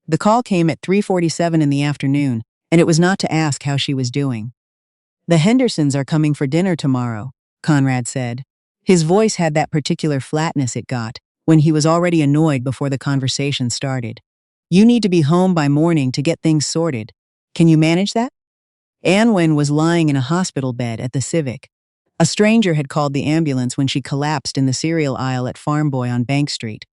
The call came at 3:47 in the afternoon, and it was not to ask how she was doing. "The Hendersons are coming for dinner tomorrow," Conrad said. His voice had that particular flatness it got when he was already annoyed before the conversation started. "You need to be home by morning to get things sorted. Can you manage that?" Anwen was lying in a hospital bed at the Civic. A stranger had called the ambulance when she collapsed in the cereal aisle at Farm Boy on Bank Street.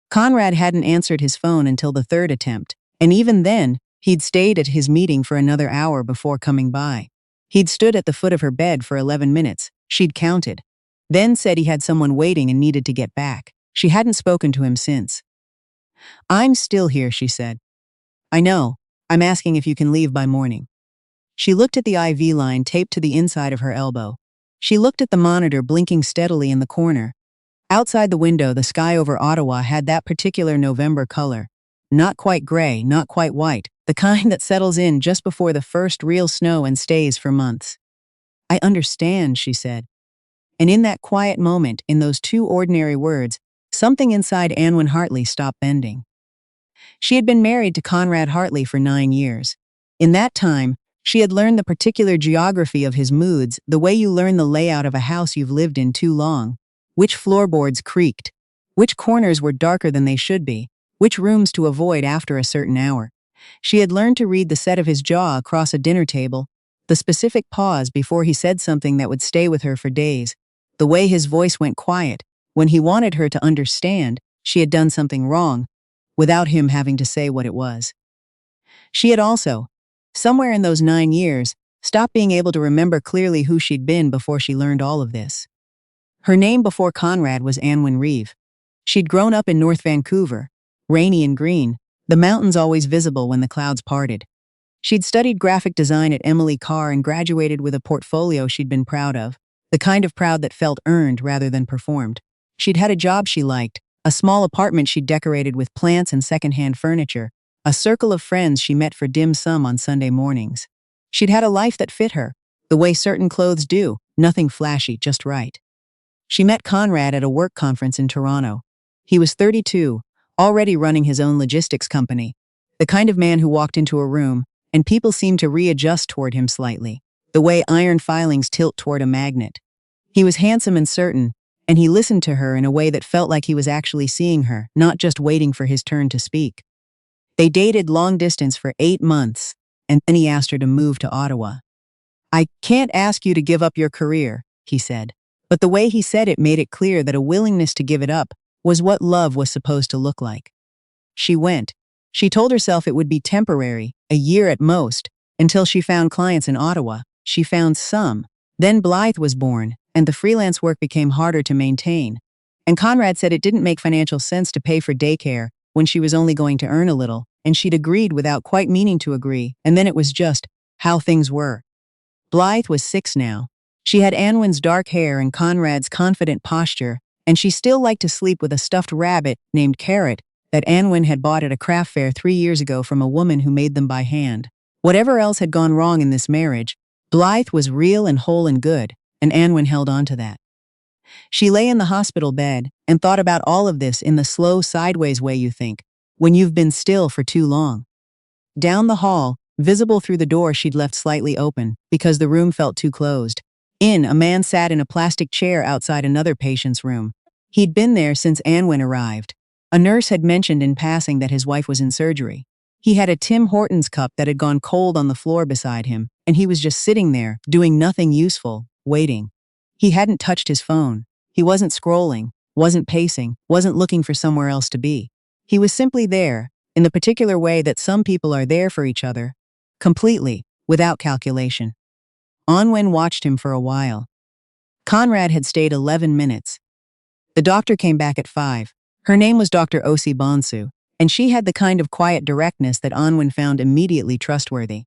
Conrad hadn't answered his phone until the third attempt, and even then, he'd stayed at his meeting for another hour before coming by. He'd stood at the foot of her bed for 11 minutes, she'd counted. Then said he had someone waiting and needed to get back. She hadn't spoken to him since. "I'm still here," she said. "I know. I'm asking if you can leave by morning." She looked at the IV line taped to the inside of her elbow. She looked at the monitor blinking steadily in the corner. Outside the window, the sky over Ottawa had that particular November color. Not quite gray, not quite white, the kind that settles in just before the first real snow and stays for months. "I understand," she said. And in that quiet moment, in those two ordinary words, something inside Anwen Hartley stopped bending. She had been married to Conrad Hartley for 9 years. In that time, she had learned the particular geography of his moods, the way you learn the layout of a house you've lived in too long. Which floorboards creaked, which corners were darker than they should be, which rooms to avoid after a certain hour. She had learned to read the set of his jaw across a dinner table, the specific pause before he said something that would stay with her for days, the way his voice went quiet when he wanted her to understand she had done something wrong, without him having to say what it was. She had also, somewhere in those 9 years, stopped being able to remember clearly who she'd been before she learned all of this. Her name before Conrad was Anwen Reeve. She'd grown up in North Vancouver, rainy and green, the mountains always visible when the clouds parted. She'd studied graphic design at Emily Carr and graduated with a portfolio she'd been proud of, the kind of proud that felt earned rather than performed. She'd had a job she liked, a small apartment she'd decorated with plants and secondhand furniture, a circle of friends she met for dim sum on Sunday mornings. She'd had a life that fit her, the way certain clothes do, nothing flashy, just right. She met Conrad at a work conference in Toronto. He was 32, already running his own logistics company, the kind of man who walked into a room, and people seemed to readjust toward him slightly, the way iron filings tilt toward a magnet. He was handsome and certain, and he listened to her in a way that felt like he was actually seeing her, not just waiting for his turn to speak. They dated long distance for 8 months, and then he asked her to move to Ottawa. "I can't ask you to give up your career," he said. But the way he said it made it clear that a willingness to give it up was what love was supposed to look like. She went. She told herself it would be temporary, a year at most, until she found clients in Ottawa. She found some. Then Blythe was born, and the freelance work became harder to maintain. And Conrad said it didn't make financial sense to pay for daycare when she was only going to earn a little, and she'd agreed without quite meaning to agree, and then it was just how things were. Blythe was 6 now. She had Anwen's dark hair and Conrad's confident posture, and she still liked to sleep with a stuffed rabbit named Carrot that Anwen had bought at a craft fair 3 years ago from a woman who made them by hand. Whatever else had gone wrong in this marriage, Blythe was real and whole and good, and Anwen held on to that. She lay in the hospital bed and thought about all of this in the slow sideways way you think, when you've been still for too long. Down the hall, visible through the door she'd left slightly open because the room felt too closed. A man sat in a plastic chair outside another patient's room. He'd been there since Anwen arrived. A nurse had mentioned in passing that his wife was in surgery. He had a Tim Hortons cup that had gone cold on the floor beside him, and he was just sitting there, doing nothing useful, waiting. He hadn't touched his phone. He wasn't scrolling, wasn't pacing, wasn't looking for somewhere else to be. He was simply there, in the particular way that some people are there for each other, completely, without calculation. Anwen watched him for a while. Conrad had stayed 11 minutes. The doctor came back at 5. Her name was Dr. Osi Bonsu, and she had the kind of quiet directness that Anwen found immediately trustworthy.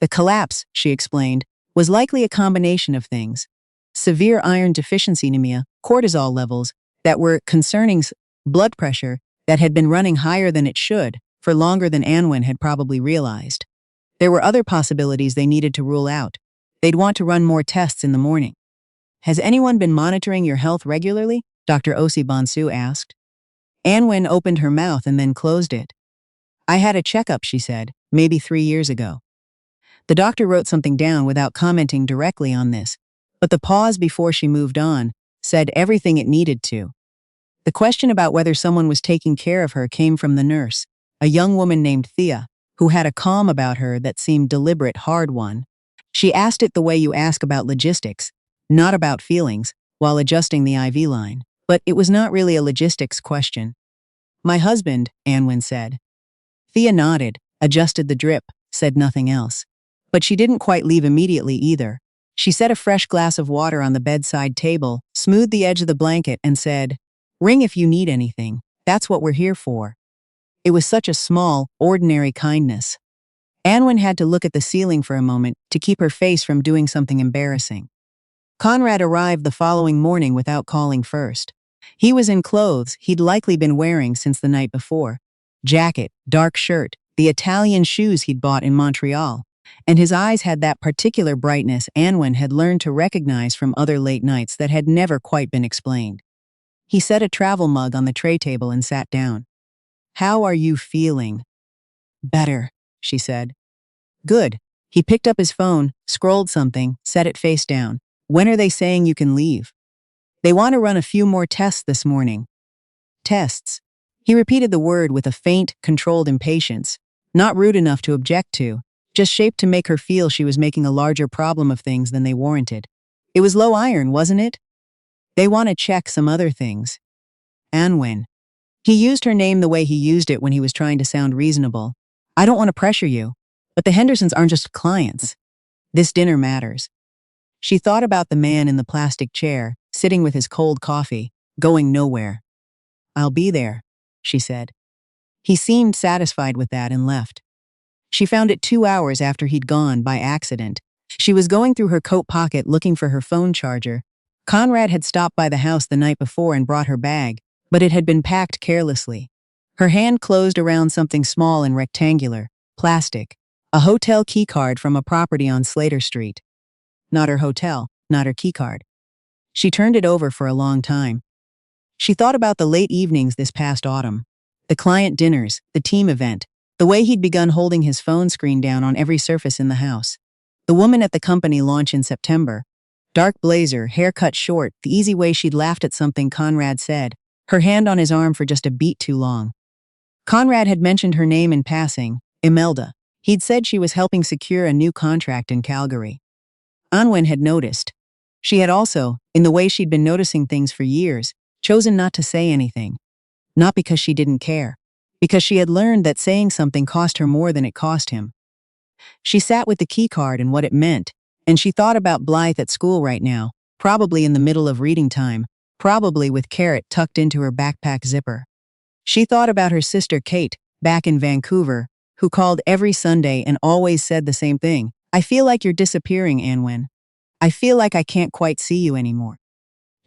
The collapse, she explained, was likely a combination of things. Severe iron deficiency anemia, cortisol levels that were concerning, blood pressure that had been running higher than it should for longer than Anwen had probably realized. There were other possibilities they needed to rule out. They'd want to run more tests in the morning. "Has anyone been monitoring your health regularly?" Dr. Osi Bonsu asked. Anwen opened her mouth and then closed it. I had a checkup, she said, maybe 3 years ago. The doctor wrote something down without commenting directly on this, but the pause before she moved on said everything it needed to. The question about whether someone was taking care of her came from the nurse, a young woman named Thea, who had a calm about her that seemed deliberate, hard one. She asked it the way you ask about logistics, not about feelings, while adjusting the IV line. But it was not really a logistics question. My husband, Anwen said. Thea nodded, adjusted the drip, said nothing else. But she didn't quite leave immediately either. She set a fresh glass of water on the bedside table, smoothed the edge of the blanket, and said, "Ring if you need anything. That's what we're here for." It was such a small, ordinary kindness. Anwen had to look at the ceiling for a moment to keep her face from doing something embarrassing. Conrad arrived the following morning without calling first. He was in clothes he'd likely been wearing since the night before. Jacket, dark shirt, the Italian shoes he'd bought in Montreal. And his eyes had that particular brightness Anwen had learned to recognize from other late nights that had never quite been explained. He set a travel mug on the tray table and sat down. "How are you feeling?" "Better," she said. "Good." He picked up his phone, scrolled something, set it face down. "When are they saying you can leave?" "They want to run a few more tests this morning." "Tests?" He repeated the word with a faint, controlled impatience, not rude enough to object to, just shaped to make her feel she was making a larger problem of things than they warranted. It was low iron, wasn't it? "They want to check some other things." "Anwen." He used her name the way he used it when he was trying to sound reasonable. "I don't want to pressure you, but the Hendersons aren't just clients. This dinner matters." She thought about the man in the plastic chair, sitting with his cold coffee, going nowhere. "I'll be there," she said. He seemed satisfied with that and left. She found it 2 hours after he'd gone by accident. She was going through her coat pocket looking for her phone charger. Conrad had stopped by the house the night before and brought her bag, but it had been packed carelessly. Her hand closed around something small and rectangular, plastic, a hotel keycard from a property on Slater Street. Not her hotel, not her keycard. She turned it over for a long time. She thought about the late evenings this past autumn, the client dinners, the team event, the way he'd begun holding his phone screen down on every surface in the house. The woman at the company launch in September. Dark blazer, hair cut short, the easy way she'd laughed at something Conrad said, her hand on his arm for just a beat too long. Conrad had mentioned her name in passing, Imelda. He'd said she was helping secure a new contract in Calgary. Anwen had noticed. She had also, in the way she'd been noticing things for years, chosen not to say anything. Not because she didn't care, because she had learned that saying something cost her more than it cost him. She sat with the keycard and what it meant, and she thought about Blythe at school right now, probably in the middle of reading time, probably with Carrot tucked into her backpack zipper. She thought about her sister Kate, back in Vancouver, who called every Sunday and always said the same thing. "I feel like you're disappearing, Anwen. I feel like I can't quite see you anymore."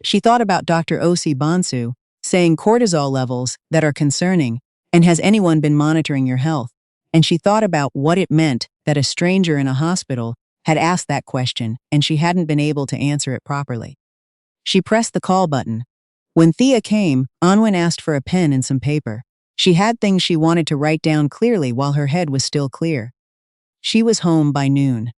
She thought about Dr. Osi Bonsu, saying cortisol levels that are concerning, and has anyone been monitoring your health? And she thought about what it meant that a stranger in a hospital had asked that question and she hadn't been able to answer it properly. She pressed the call button. When Thea came, Anwen asked for a pen and some paper. She had things she wanted to write down clearly while her head was still clear. She was home by noon.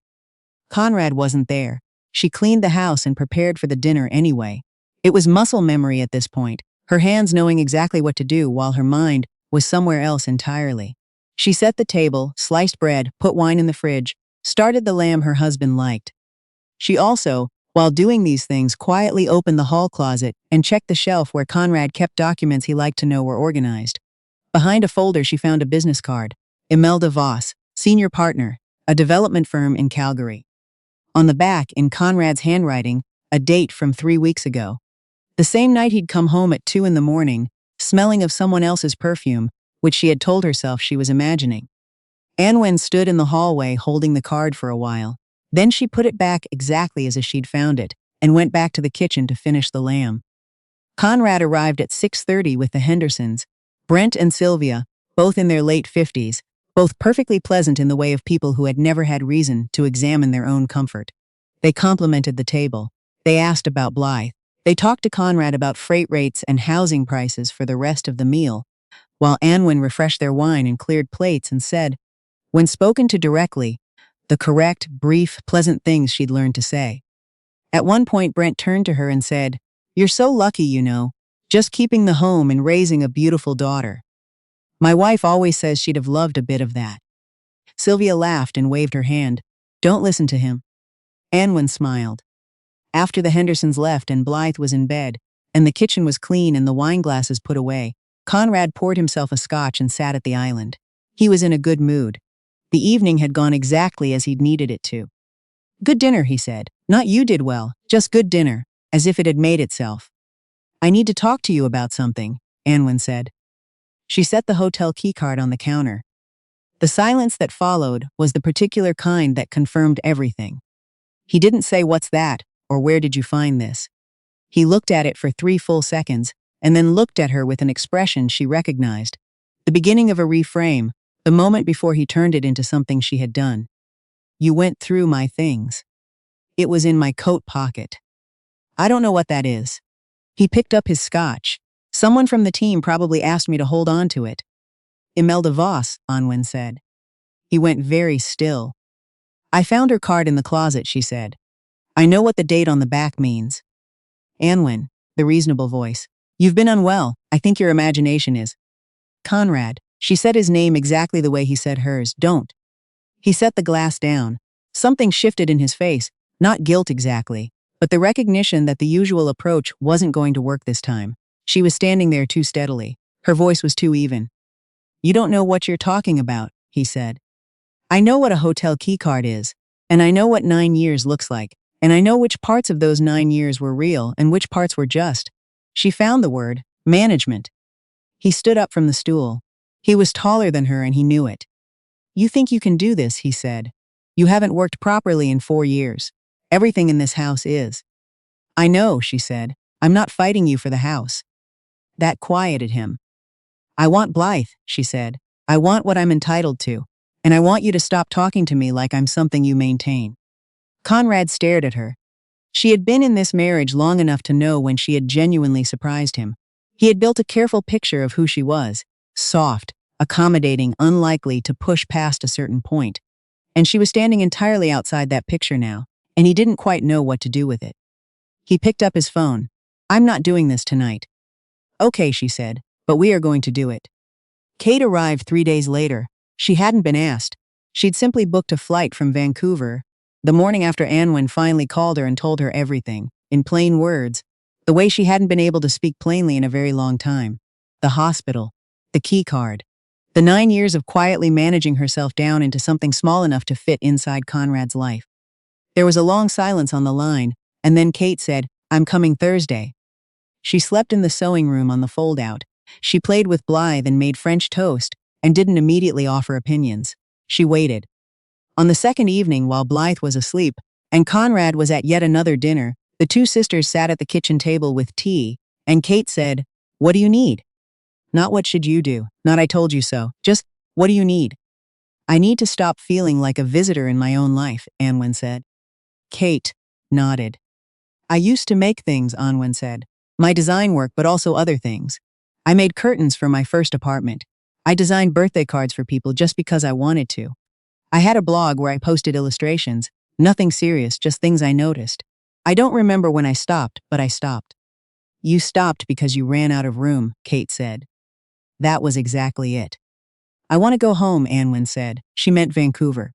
Conrad wasn't there. She cleaned the house and prepared for the dinner anyway. It was muscle memory at this point, her hands knowing exactly what to do while her mind was somewhere else entirely. She set the table, sliced bread, put wine in the fridge, started the lamb her husband liked. She also, while doing these things, quietly opened the hall closet and checked the shelf where Conrad kept documents he liked to know were organized. Behind a folder she found a business card. Imelda Voss, senior partner, a development firm in Calgary. On the back, in Conrad's handwriting, a date from 3 weeks ago. The same night he'd come home at 2 a.m, smelling of someone else's perfume, which she had told herself she was imagining. Anwen stood in the hallway holding the card for a while. Then she put it back exactly as she'd found it, and went back to the kitchen to finish the lamb. Conrad arrived at 6:30 with the Hendersons, Brent and Sylvia, both in their late 50s, both perfectly pleasant in the way of people who had never had reason to examine their own comfort. They complimented the table. They asked about Blythe. They talked to Conrad about freight rates and housing prices for the rest of the meal. while Anwen refreshed their wine and cleared plates and said, when spoken to directly, the correct, brief, pleasant things she'd learned to say. At one point, Brent turned to her and said, "You're so lucky, you know, just keeping the home and raising a beautiful daughter. My wife always says she'd have loved a bit of that." Sylvia laughed and waved her hand. "Don't listen to him." Anwen smiled. After the Hendersons left and Blythe was in bed, and the kitchen was clean and the wine glasses put away, Conrad poured himself a scotch and sat at the island. He was in a good mood. The evening had gone exactly as he'd needed it to. "Good dinner," he said. "Not you did well, just good dinner, as if it had made itself." "I need to talk to you about something," Anwen said. She set the hotel keycard on the counter. The silence that followed was the particular kind that confirmed everything. He didn't say, "What's that?" or "Where did you find this?" He looked at it for 3 full seconds, and then looked at her with an expression she recognized. The beginning of a reframe, the moment before he turned it into something she had done. "You went through my things." "It was in my coat pocket." "I don't know what that is." He picked up his scotch. "Someone from the team probably asked me to hold on to it." "Imelda Voss," Anwen said. He went very still. "I found her card in the closet," she said. "I know what the date on the back means." "Anwen," the reasonable voice. "You've been unwell. I think your imagination is." "Conrad." She said his name exactly the way he said hers. "Don't." He set the glass down. Something shifted in his face, not guilt exactly, but the recognition that the usual approach wasn't going to work this time. She was standing there too steadily. Her voice was too even. "You don't know what you're talking about," he said. "I know what a hotel keycard is, and I know what 9 years looks like, and I know which parts of those 9 years were real and which parts were just." She found the word, management. He stood up from the stool. He was taller than her and he knew it. "You think you can do this," he said. "You haven't worked properly in 4 years. Everything in this house is." "I know," she said. "I'm not fighting you for the house." That quieted him. "I want Blythe," she said. "I want what I'm entitled to. And I want you to stop talking to me like I'm something you maintain." Conrad stared at her. She had been in this marriage long enough to know when she had genuinely surprised him. He had built a careful picture of who she was. Soft, accommodating, unlikely to push past a certain point. And she was standing entirely outside that picture now, and he didn't quite know what to do with it. He picked up his phone. "I'm not doing this tonight." "Okay," she said, "but we are going to do it." Kate arrived 3 days later. She hadn't been asked. She'd simply booked a flight from Vancouver. The morning after Anwen finally called her and told her everything, in plain words, the way she hadn't been able to speak plainly in a very long time. The hospital. The key card. The 9 years of quietly managing herself down into something small enough to fit inside Conrad's life. There was a long silence on the line, and then Kate said, "I'm coming Thursday." She slept in the sewing room on the fold-out. She played with Blythe and made French toast, and didn't immediately offer opinions. She waited. On the second evening, while Blythe was asleep, and Conrad was at yet another dinner, the two sisters sat at the kitchen table with tea, and Kate said, "What do you need?" "Not what should you do, not I told you so, just, what do you need?" "I need to stop feeling like a visitor in my own life," Anwen said. Kate nodded. "I used to make things," Anwen said. "My design work, but also other things. I made curtains for my first apartment. I designed birthday cards for people just because I wanted to. I had a blog where I posted illustrations, nothing serious, just things I noticed. I don't remember when I stopped, but I stopped." "You stopped because you ran out of room," Kate said. That was exactly it. "I want to go home," Anwen said. She meant Vancouver.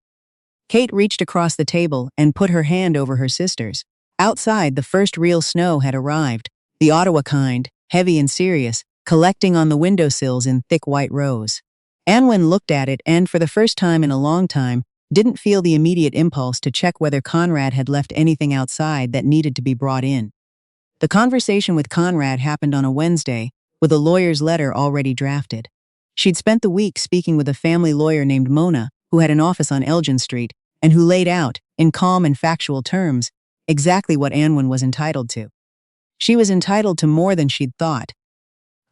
Kate reached across the table and put her hand over her sister's. Outside, the first real snow had arrived, the Ottawa kind, heavy and serious, collecting on the windowsills in thick white rows. Anwen looked at it and, for the first time in a long time, didn't feel the immediate impulse to check whether Conrad had left anything outside that needed to be brought in. The conversation with Conrad happened on a Wednesday, with a lawyer's letter already drafted. She'd spent the week speaking with a family lawyer named Mona, who had an office on Elgin Street, and who laid out, in calm and factual terms, exactly what Anwen was entitled to. She was entitled to more than she'd thought.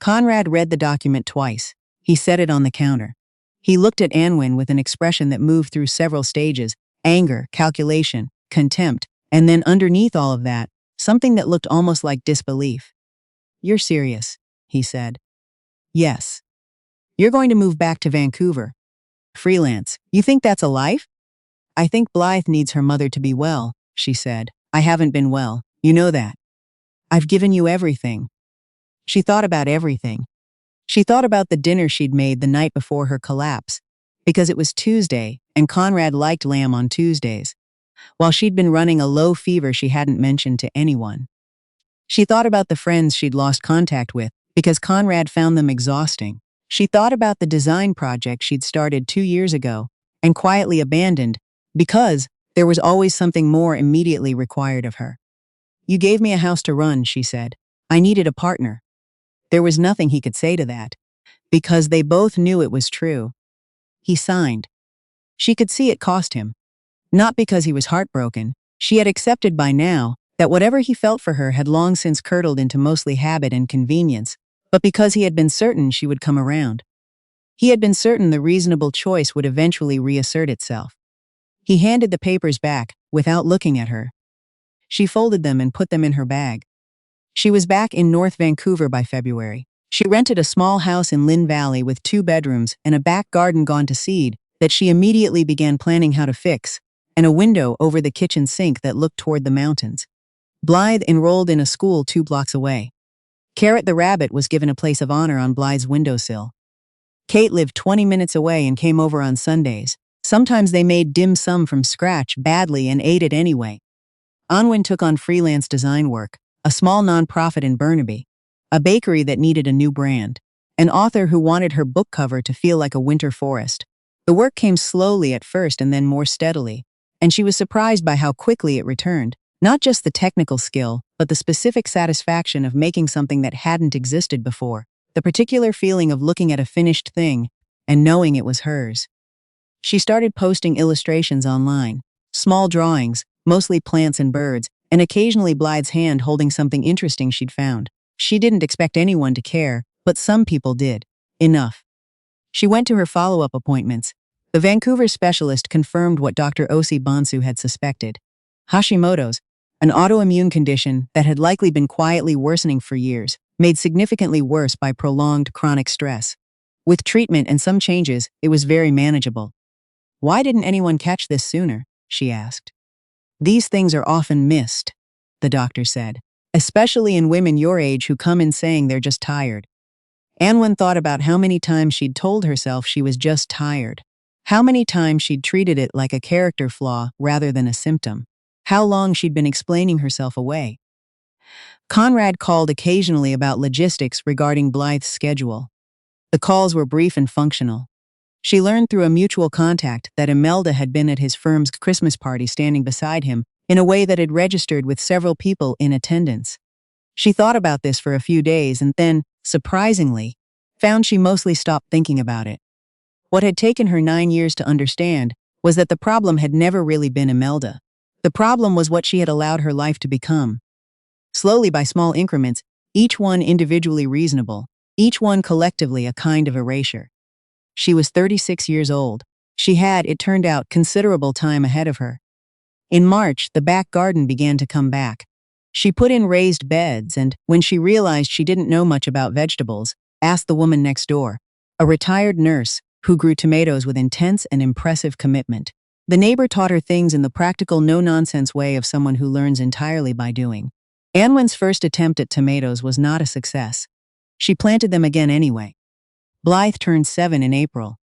Conrad read the document twice. He set it on the counter. He looked at Anwen with an expression that moved through several stages: anger, calculation, contempt, and then underneath all of that, something that looked almost like disbelief. "You're serious," he said. "Yes." You're going to move back to Vancouver. Freelance. You think that's a life? I think Blythe needs her mother to be well, she said. I haven't been well. You know that. I've given you everything. She thought about everything. She thought about the dinner she'd made the night before her collapse, because it was Tuesday, and Conrad liked lamb on Tuesdays, while she'd been running a low fever she hadn't mentioned to anyone. She thought about the friends she'd lost contact with, because Conrad found them exhausting. She thought about the design project she'd started 2 years ago, and quietly abandoned, because there was always something more immediately required of her. You gave me a house to run, she said. I needed a partner. There was nothing he could say to that, because they both knew it was true. He signed. She could see it cost him. Not because he was heartbroken. She had accepted by now that whatever he felt for her had long since curdled into mostly habit and convenience, but because he had been certain she would come around. He had been certain the reasonable choice would eventually reassert itself. He handed the papers back, without looking at her. She folded them and put them in her bag. She was back in North Vancouver by February. She rented a small house in Lynn Valley with 2 bedrooms and a back garden gone to seed that she immediately began planning how to fix, and a window over the kitchen sink that looked toward the mountains. Blythe enrolled in a school 2 blocks away. Carrot the rabbit was given a place of honor on Blythe's windowsill. Kate lived 20 minutes away and came over on Sundays. Sometimes they made dim sum from scratch badly and ate it anyway. Anwen took on freelance design work, a small nonprofit in Burnaby, a bakery that needed a new brand, an author who wanted her book cover to feel like a winter forest. The work came slowly at first and then more steadily, and she was surprised by how quickly it returned, not just the technical skill, but the specific satisfaction of making something that hadn't existed before, the particular feeling of looking at a finished thing and knowing it was hers. She started posting illustrations online, small drawings, mostly plants and birds, and occasionally Blythe's hand holding something interesting she'd found. She didn't expect anyone to care, but some people did. Enough. She went to her follow-up appointments. The Vancouver specialist confirmed what Dr. Osi Bonsu had suspected. Hashimoto's, an autoimmune condition that had likely been quietly worsening for years, made significantly worse by prolonged chronic stress. With treatment and some changes, it was very manageable. Why didn't anyone catch this sooner? She asked. These things are often missed, the doctor said, especially in women your age who come in saying they're just tired. Anwen thought about how many times she'd told herself she was just tired. How many times she'd treated it like a character flaw rather than a symptom. How long she'd been explaining herself away. Conrad called occasionally about logistics regarding Blythe's schedule. The calls were brief and functional. She learned through a mutual contact that Imelda had been at his firm's Christmas party standing beside him in a way that had registered with several people in attendance. She thought about this for a few days and then, surprisingly, found she mostly stopped thinking about it. What had taken her 9 years to understand was that the problem had never really been Imelda. The problem was what she had allowed her life to become. Slowly, by small increments, each one individually reasonable, each one collectively a kind of erasure. She was 36 years old. She had, it turned out, considerable time ahead of her. In March, the back garden began to come back. She put in raised beds and, when she realized she didn't know much about vegetables, asked the woman next door, a retired nurse who grew tomatoes with intense and impressive commitment. The neighbor taught her things in the practical, no-nonsense way of someone who learns entirely by doing. Anwen's first attempt at tomatoes was not a success. She planted them again anyway. Blythe turned 7 in April.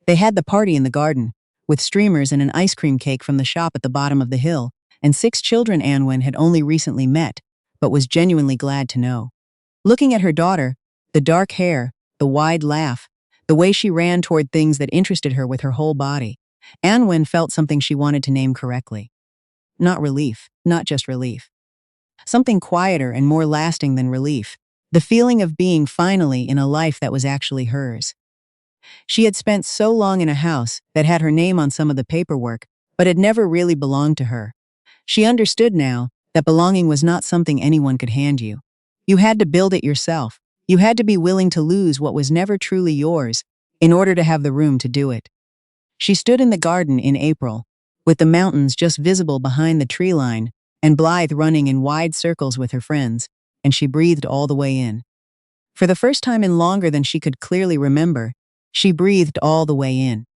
They had the party in the garden, with streamers and an ice cream cake from the shop at the bottom of the hill, and 6 children Anwen had only recently met, but was genuinely glad to know. Looking at her daughter, the dark hair, the wide laugh, the way she ran toward things that interested her with her whole body, Anwen felt something she wanted to name correctly. Not relief, not just relief. Something quieter and more lasting than relief. The feeling of being finally in a life that was actually hers. She had spent so long in a house that had her name on some of the paperwork, but had never really belonged to her. She understood now that belonging was not something anyone could hand you. You had to build it yourself. You had to be willing to lose what was never truly yours in order to have the room to do it. She stood in the garden in April, with the mountains just visible behind the tree line, and Blythe running in wide circles with her friends, and she breathed all the way in. For the first time in longer than she could clearly remember, She breathed all the way in.